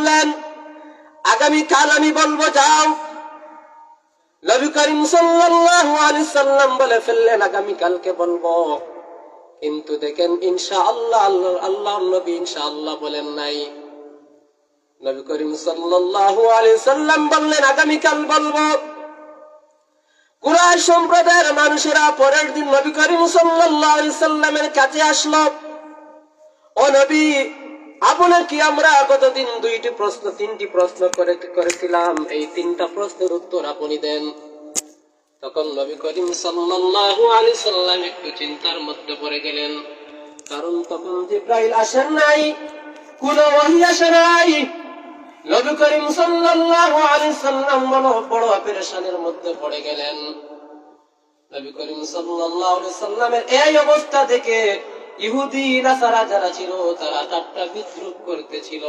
বললেন, আগামীকাল আমি বলবো, যাও। নবী করিম সাল্লাল্লাহু আলাইহি সাল্লাম বলে ফেললেন, আগামীকালকে বলবো। কিন্তু দেখেন ইনশাআল্লাহ, আল্লাহর নবী ইনশাআল্লাহ বলেন নাই। নবী করিম সাল্লাল্লাহু আলাইহি সাল্লাম বললেন, আগামীকাল বলবো। কুরাইশ সম্প্রদায়ের মানুষেরা পরের দিন নবী করিম সাল্লাল্লাহু আলাইহি সাল্লামের কাছে আসলো, ও নবী, আপনাকে আমরা গতদিন তিনটি প্রশ্ন করেছিলাম, এই তিনটা প্রশ্নের উত্তর আপনি দেন। তখন নবী করিম সাল্লাল্লাহু আলাইহি সাল্লাম একটু চিন্তার মধ্যে পড়ে গেলেন, কারণ তখন জিবরাইল আসেন নাই, কোনো ওহী আসে নাই। নবী করিম সাল্লাল্লাহু আলাইহি সাল্লাম বড় পেরেশানির মধ্যে পড়ে গেলেন। নবী করিম সাল্লাল্লাহু আলাইহি সাল্লামের এই অবস্থা দেখে ইহুদি নাসারা যারা ছিল তারা ঠাট্টা বিদ্রূপ করতেছিল।